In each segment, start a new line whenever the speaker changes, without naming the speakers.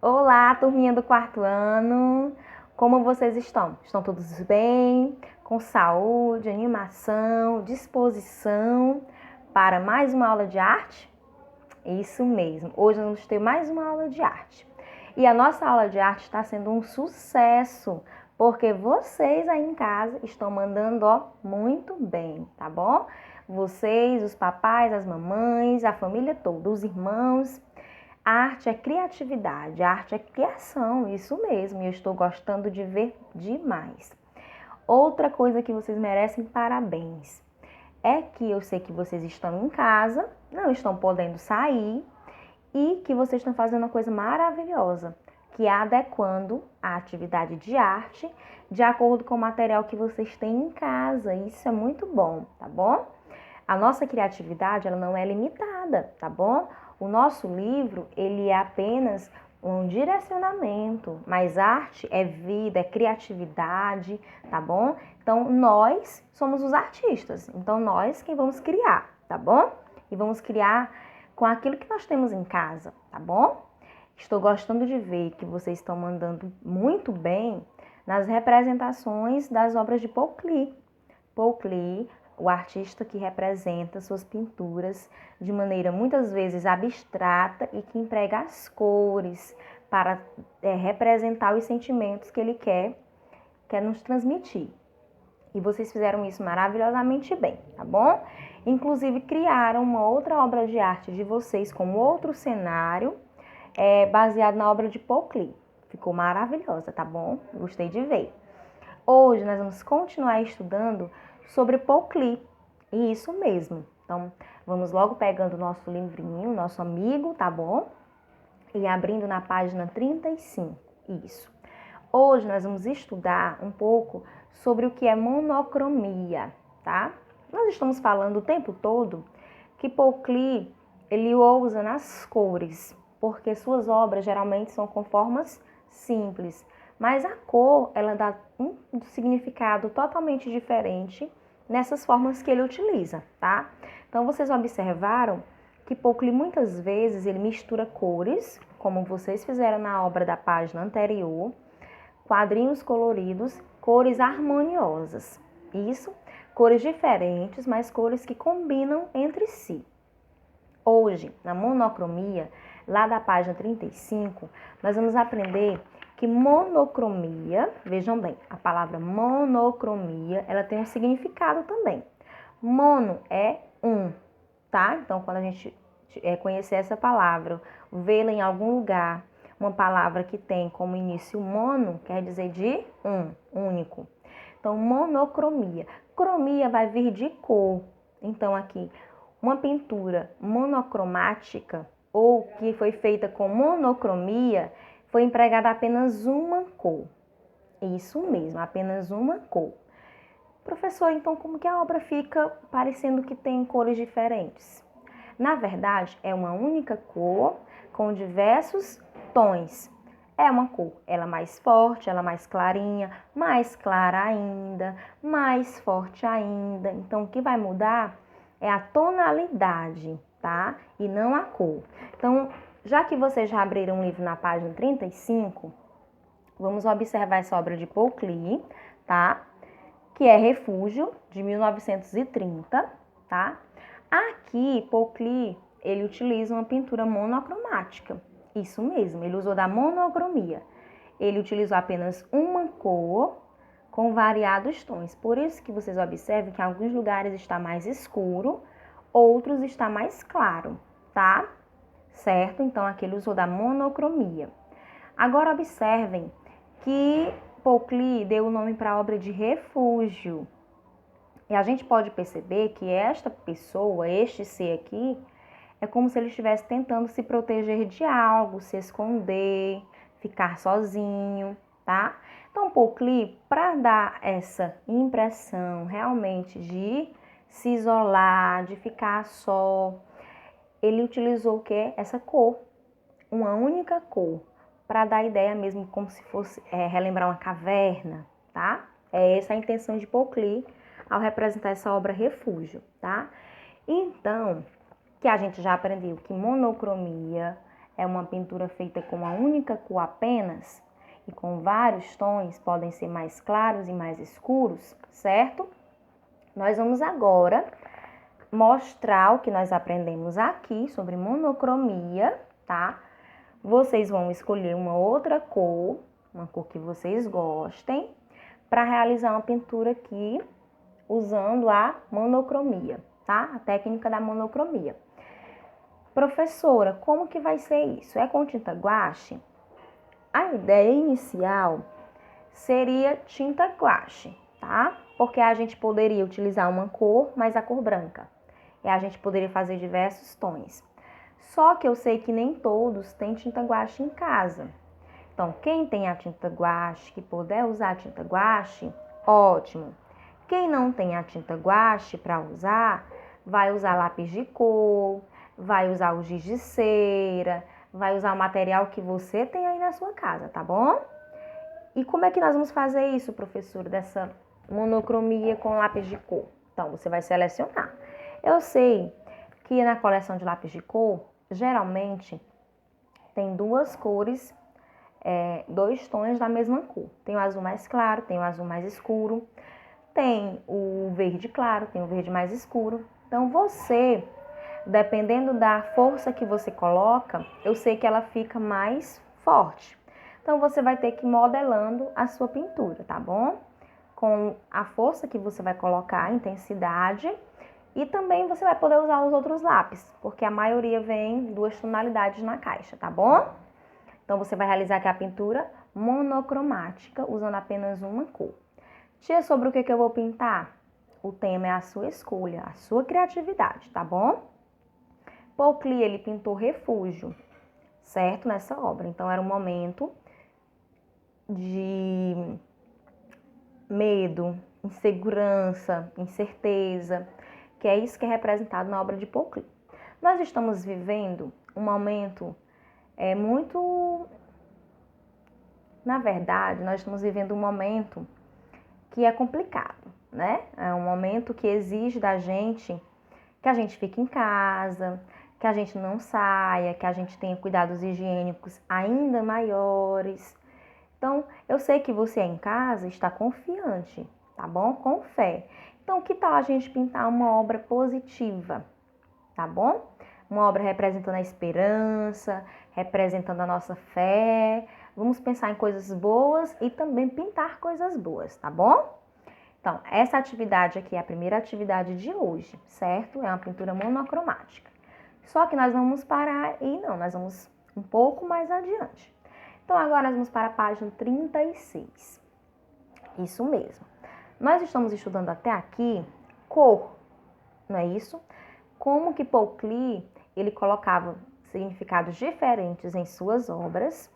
Olá, turminha do quarto ano. Como vocês estão? Estão todos bem? Com saúde, animação, disposição para mais uma aula de arte? Isso mesmo. Hoje nós vamos ter mais uma aula de arte. E a nossa aula de arte está sendo um sucesso, porque vocês aí em casa estão mandando, muito bem, tá bom? Vocês, os papais, as mamães, a família toda, os irmãos. A arte é criatividade, a arte é criação, isso mesmo, e eu estou gostando de ver demais. Outra coisa que vocês merecem parabéns é que eu sei que vocês estão em casa, não estão podendo sair e que vocês estão fazendo uma coisa maravilhosa, que é adequando a atividade de arte de acordo com o material que vocês têm em casa. Isso é muito bom, tá bom? A nossa criatividade, ela não é limitada, tá bom? O nosso livro, ele é apenas um direcionamento, mas arte é vida, é criatividade, tá bom? Então, nós somos os artistas, então nós quem vamos criar, tá bom? E vamos criar com aquilo que nós temos em casa, tá bom? Estou gostando de ver que vocês estão mandando muito bem nas representações das obras de Paul Klee. Paul Klee, o artista que representa suas pinturas de maneira muitas vezes abstrata e que emprega as cores para representar os sentimentos que ele quer nos transmitir. E vocês fizeram isso maravilhosamente bem, tá bom? Inclusive criaram uma outra obra de arte de vocês com outro cenário baseado na obra de Paul Klee. Ficou maravilhosa, tá bom? Gostei de ver. Hoje nós vamos continuar estudando sobre Paul Klee. E isso mesmo. Então, vamos logo pegando o nosso livrinho, nosso amigo, tá bom? E abrindo na página 35. Isso. Hoje nós vamos estudar um pouco sobre o que é monocromia, tá? Nós estamos falando o tempo todo que Paul Klee, ele usa nas cores, porque suas obras geralmente são com formas simples. Mas a cor, ela dá um significado totalmente diferente nessas formas que ele utiliza, tá? Então, vocês observaram que Paul Klee muitas vezes ele mistura cores, como vocês fizeram na obra da página anterior, quadrinhos coloridos, cores harmoniosas. Isso, cores diferentes, mas cores que combinam entre si. Hoje, na monocromia, lá da página 35, nós vamos aprender que monocromia, vejam bem, a palavra monocromia, ela tem um significado também. Mono é um, tá? Então, quando a gente conhecer essa palavra, vê-la em algum lugar, uma palavra que tem como início mono, quer dizer de único. Então, monocromia. Cromia vai vir de cor. Então, aqui, uma pintura monocromática ou que foi feita com monocromia, foi empregada apenas uma cor. Isso mesmo, apenas uma cor. Professor, então como que a obra fica parecendo que tem cores diferentes? Na verdade, é uma única cor com diversos tons. É uma cor, ela mais forte, ela mais clarinha, mais clara ainda, mais forte ainda. Então, o que vai mudar é a tonalidade, tá? E não a cor. Então, já que vocês já abriram o livro na página 35, vamos observar essa obra de Paul Klee, tá? Que é Refúgio, de 1930, tá? Aqui, Paul Klee, ele utiliza uma pintura monocromática. Isso mesmo, ele usou da monocromia. Ele utilizou apenas uma cor com variados tons. Por isso que vocês observam que em alguns lugares está mais escuro, outros está mais claro, tá? Certo? Então, aqui ele usou da monocromia. Agora, observem que Paul Klee deu o nome para a obra de Refúgio. E a gente pode perceber que esta pessoa, este ser aqui, é como se ele estivesse tentando se proteger de algo, se esconder, ficar sozinho, tá? Então, Paul Klee, para dar essa impressão realmente de se isolar, de ficar só, ele utilizou o quê? Essa cor, uma única cor, para dar a ideia mesmo como se fosse relembrar uma caverna, tá? É essa a intenção de Paul Klee ao representar essa obra Refúgio, tá? Então, que a gente já aprendeu que monocromia é uma pintura feita com uma única cor apenas e com vários tons, podem ser mais claros e mais escuros, certo? Nós vamos agora mostrar o que nós aprendemos aqui sobre monocromia, tá? Vocês vão escolher uma outra cor, uma cor que vocês gostem, para realizar uma pintura aqui usando a monocromia, tá? A técnica da monocromia. Professora, como que vai ser isso? É com tinta guache? A ideia inicial seria tinta guache, tá? Porque a gente poderia utilizar uma cor, mas a cor branca. E a gente poderia fazer diversos tons. Só que eu sei que nem todos têm tinta guache em casa. Então, quem tem a tinta guache, que puder usar a tinta guache, ótimo. Quem não tem a tinta guache para usar, vai usar lápis de cor, vai usar o giz de cera, vai usar o material que você tem aí na sua casa, tá bom? E como é que nós vamos fazer isso, professor, dessa monocromia com lápis de cor? Então, você vai selecionar. Eu sei que na coleção de lápis de cor, geralmente, tem duas cores, dois tons da mesma cor. Tem o azul mais claro, tem o azul mais escuro, tem o verde claro, tem o verde mais escuro. Então, você, dependendo da força que você coloca, eu sei que ela fica mais forte. Então, você vai ter que ir modelando a sua pintura, tá bom? Com a força que você vai colocar, a intensidade, e também você vai poder usar os outros lápis, porque a maioria vem 2 tonalidades na caixa, tá bom? Então, você vai realizar aqui a pintura monocromática, usando apenas uma cor. Tia, sobre o que eu vou pintar? O tema é a sua escolha, a sua criatividade, tá bom? Paul Klee, ele pintou refúgio, certo? Nessa obra. Então, era um momento de medo, insegurança, incerteza, que é isso que é representado na obra de Paul Klee. Nós estamos vivendo um momento muito... Na verdade, nós estamos vivendo um momento que é complicado, né? É um momento que exige da gente que a gente fique em casa, que a gente não saia, que a gente tenha cuidados higiênicos ainda maiores. Então, eu sei que você em casa está confiante, tá bom? Com fé. Então, que tal a gente pintar uma obra positiva, tá bom? Uma obra representando a esperança, representando a nossa fé. Vamos pensar em coisas boas e também pintar coisas boas, tá bom? Então, essa atividade aqui é a primeira atividade de hoje, certo? É uma pintura monocromática. Só que nós não vamos parar aí, não. Nós vamos um pouco mais adiante. Então, agora nós vamos para a página 36. Isso mesmo. Nós estamos estudando até aqui cor, não é isso? Como que Paul Klee, ele colocava significados diferentes em suas obras,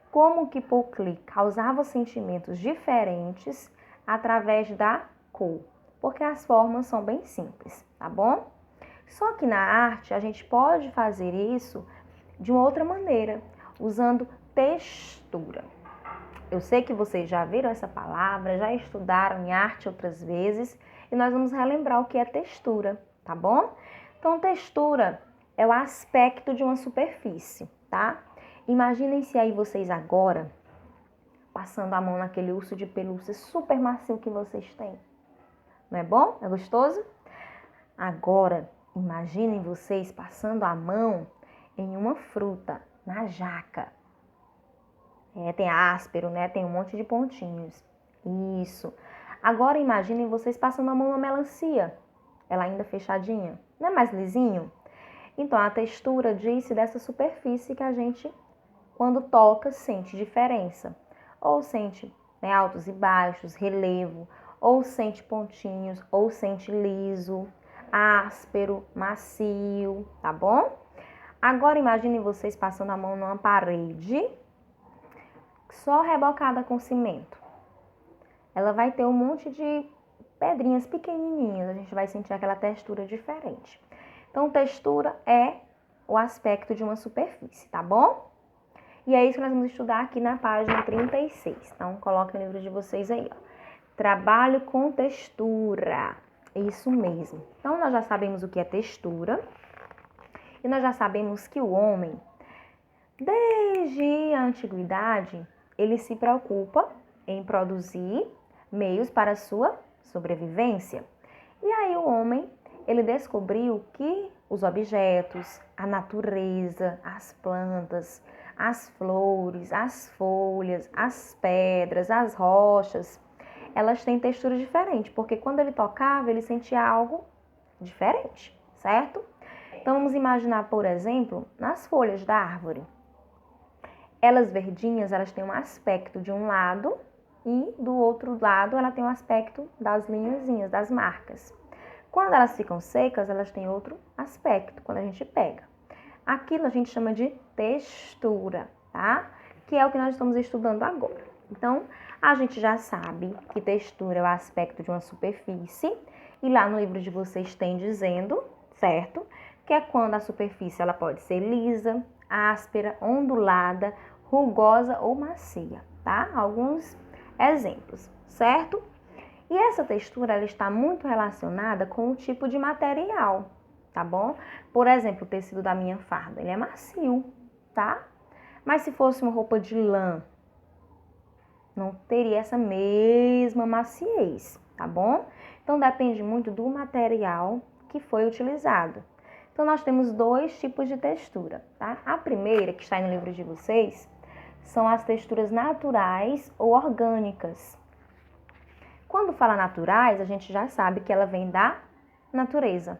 como que Paul Klee causava sentimentos diferentes através da cor, porque as formas são bem simples, tá bom? Só que na arte a gente pode fazer isso de uma outra maneira, usando textura. Eu sei que vocês já viram essa palavra, já estudaram em arte outras vezes, e nós vamos relembrar o que é textura, tá bom? Então, textura é o aspecto de uma superfície, tá? Imaginem-se aí vocês agora passando a mão naquele urso de pelúcia super macio que vocês têm. Não é bom? É gostoso? Agora, imaginem vocês passando a mão em uma fruta, na jaca. Tem áspero, né? Tem um monte de pontinhos. Isso. Agora, imaginem vocês passando a mão na melancia. Ela ainda fechadinha. Não é mais lisinho? Então, a textura diz dessa superfície que a gente, quando toca, sente diferença. Ou sente, né, altos e baixos, relevo, ou sente pontinhos, ou sente liso, áspero, macio, tá bom? Agora imaginem vocês passando a mão numa parede só rebocada com cimento. Ela vai ter um monte de pedrinhas pequenininhas, a gente vai sentir aquela textura diferente. Então, textura é o aspecto de uma superfície, tá bom? E é isso que nós vamos estudar aqui na página 36. Então, coloquem o livro de vocês aí, ó. Trabalho com textura. Isso mesmo. Então, nós já sabemos o que é textura. E nós já sabemos que o homem, Desde a antiguidade, ele se preocupa em produzir meios para a sua sobrevivência. E aí o homem, ele descobriu que os objetos, a natureza, as plantas, as flores, as folhas, as pedras, as rochas, elas têm textura diferente, porque quando ele tocava, ele sentia algo diferente, certo? Então vamos imaginar, por exemplo, nas folhas da árvore. Elas verdinhas, elas têm um aspecto de um lado e do outro lado ela tem um aspecto das linhazinhas, das marcas. Quando elas ficam secas, elas têm outro aspecto, quando a gente pega. Aquilo a gente chama de textura, tá? Que é o que nós estamos estudando agora. Então, a gente já sabe que textura é o aspecto de uma superfície, e lá no livro de vocês tem dizendo, certo? Que é quando a superfície ela pode ser lisa, áspera, ondulada, rugosa ou macia, tá? Alguns exemplos, certo? E essa textura ela está muito relacionada com o tipo de material, tá bom? Por exemplo, o tecido da minha farda, ele é macio, tá? Mas se fosse uma roupa de lã, não teria essa mesma maciez, tá bom? Então depende muito do material que foi utilizado. Então nós temos dois tipos de textura, tá? A primeira, que está aí no livro de vocês, são as texturas naturais ou orgânicas. Quando fala naturais, a gente já sabe que ela vem da natureza.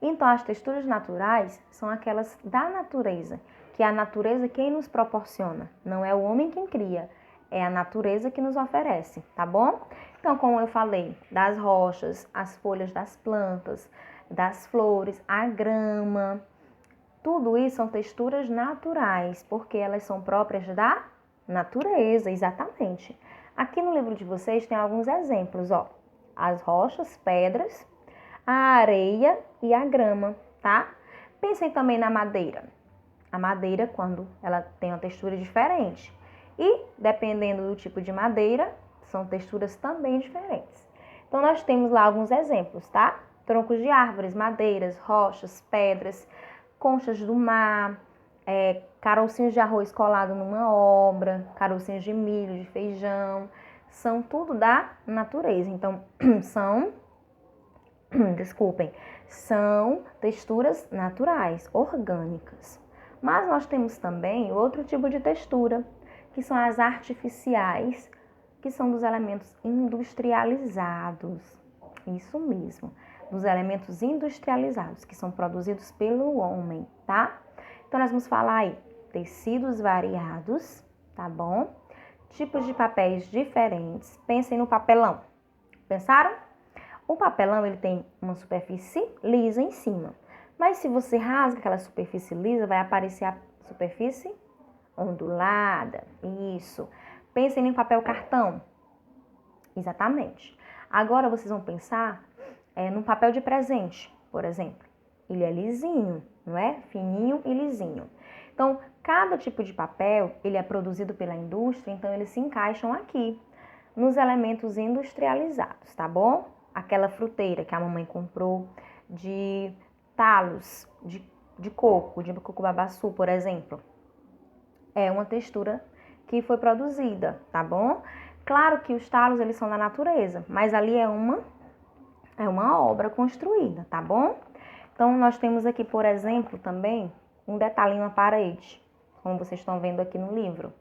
Então, as texturas naturais são aquelas da natureza, que é a natureza quem nos proporciona, não é o homem quem cria, é a natureza que nos oferece, tá bom? Então, como eu falei, das rochas, as folhas das plantas, das flores, a grama, tudo isso são texturas naturais, porque elas são próprias da natureza, exatamente. Aqui no livro de vocês tem alguns exemplos, ó. As rochas, pedras, a areia e a grama, tá? Pensem também na madeira. A madeira, quando ela tem uma textura diferente. E, dependendo do tipo de madeira, são texturas também diferentes. Então, nós temos lá alguns exemplos, tá? Troncos de árvores, madeiras, rochas, pedras, conchas do mar, carocinhos de arroz colado numa obra, carocinhos de milho, de feijão, são tudo da natureza. Então, são texturas naturais, orgânicas. Mas nós temos também outro tipo de textura, que são as artificiais, que são dos elementos industrializados. Isso mesmo, dos elementos industrializados, que são produzidos pelo homem, tá? Então, nós vamos falar aí, tecidos variados, tá bom? Tipos de papéis diferentes. Pensem no papelão. Pensaram? O papelão, ele tem uma superfície lisa em cima. Mas se você rasga aquela superfície lisa, vai aparecer a superfície ondulada. Isso. Pensem em papel cartão. Exatamente. Agora, vocês vão pensar num papel de presente, por exemplo. Ele é lisinho, não é? Fininho e lisinho. Então, cada tipo de papel, ele é produzido pela indústria, então eles se encaixam aqui, nos elementos industrializados, tá bom? Aquela fruteira que a mamãe comprou de talos de coco, de coco-babaçu, por exemplo. É uma textura que foi produzida, tá bom? Claro que os talos, eles são da natureza, mas ali é uma obra construída, tá bom? Então, nós temos aqui, por exemplo, também um detalhinho na parede, como vocês estão vendo aqui no livro.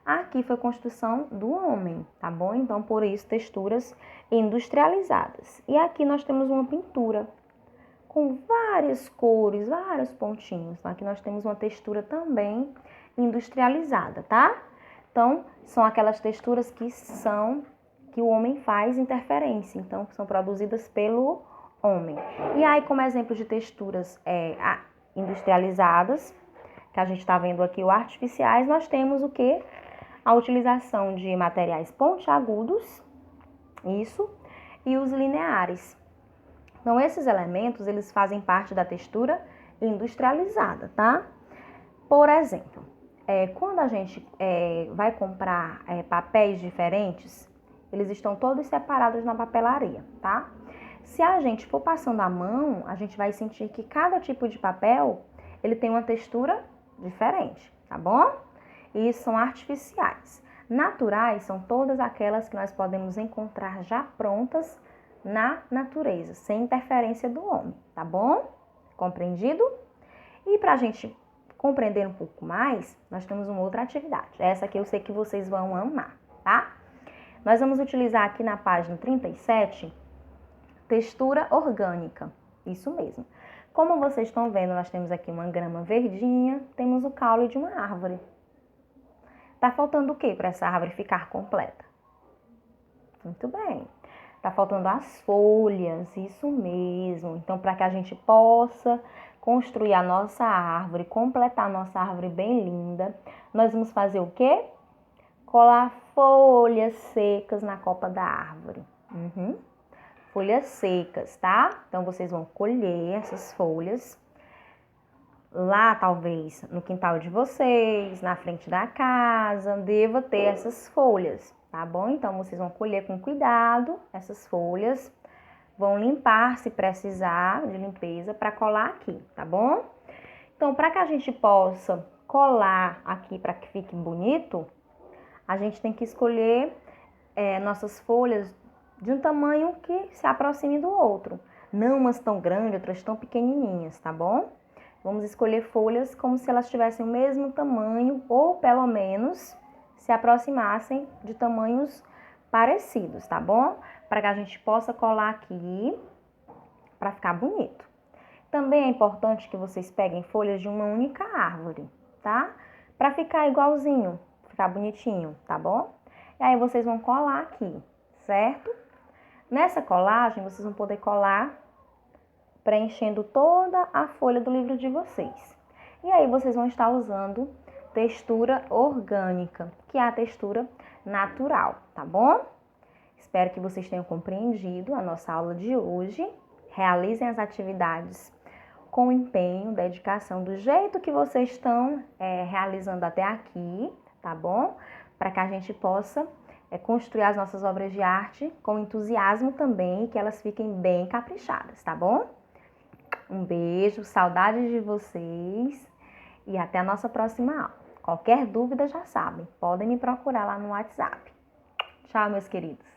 Aqui foi construção do homem, tá bom? Então, por isso, texturas industrializadas. E aqui nós temos uma pintura com várias cores, vários pontinhos. Aqui nós temos uma textura também industrializada, tá? Então, são aquelas texturas que o homem faz interferência, então, que são produzidas pelo homem. E aí, como exemplo de texturas industrializadas, que a gente está vendo aqui, o artificiais, nós temos o quê? A utilização de materiais pontiagudos, isso, e os lineares. Então, esses elementos, eles fazem parte da textura industrializada, tá? Por exemplo, quando a gente vai comprar papéis diferentes, eles estão todos separados na papelaria, tá? Se a gente for passando a mão, a gente vai sentir que cada tipo de papel, ele tem uma textura diferente. tá bom? E são artificiais. Naturais são todas aquelas que nós podemos encontrar já prontas na natureza, sem interferência do homem, tá bom? Compreendido? E para a gente compreender um pouco mais, nós temos uma outra atividade. Essa aqui eu sei que vocês vão amar, tá? Nós vamos utilizar aqui na página 37, textura orgânica. Isso mesmo. Como vocês estão vendo, nós temos aqui uma grama verdinha, temos o caule de uma árvore. Tá faltando o que para essa árvore ficar completa? Muito bem. Tá faltando as folhas, isso mesmo. Então, para que a gente possa construir a nossa árvore, completar a nossa árvore bem linda, nós vamos fazer o quê? Colar folhas secas na copa da árvore. Folhas secas, tá? Então, vocês vão colher essas folhas lá, talvez, no quintal de vocês, na frente da casa, deva ter essas folhas, tá bom? Então, vocês vão colher com cuidado essas folhas, vão limpar se precisar de limpeza para colar aqui, tá bom? Então, para que a gente possa colar aqui para que fique bonito, a gente tem que escolher nossas folhas de um tamanho que se aproxime do outro. Não umas tão grandes, outras tão pequenininhas, tá bom? Vamos escolher folhas como se elas tivessem o mesmo tamanho ou pelo menos se aproximassem de tamanhos parecidos, tá bom? Para que a gente possa colar aqui para ficar bonito. Também é importante que vocês peguem folhas de uma única árvore, tá? Para ficar igualzinho, ficar bonitinho, tá bom? E aí vocês vão colar aqui, certo? Nessa colagem, vocês vão poder colar preenchendo toda a folha do livro de vocês. E aí vocês vão estar usando textura orgânica, que é a textura natural, tá bom? Espero que vocês tenham compreendido a nossa aula de hoje. Realizem as atividades com empenho, dedicação, do jeito que vocês estão realizando até aqui, tá bom? Para que a gente possa construir as nossas obras de arte com entusiasmo também e que elas fiquem bem caprichadas, tá bom? Um beijo, saudades de vocês e até a nossa próxima aula. Qualquer dúvida já sabem, podem me procurar lá no WhatsApp. Tchau, meus queridos.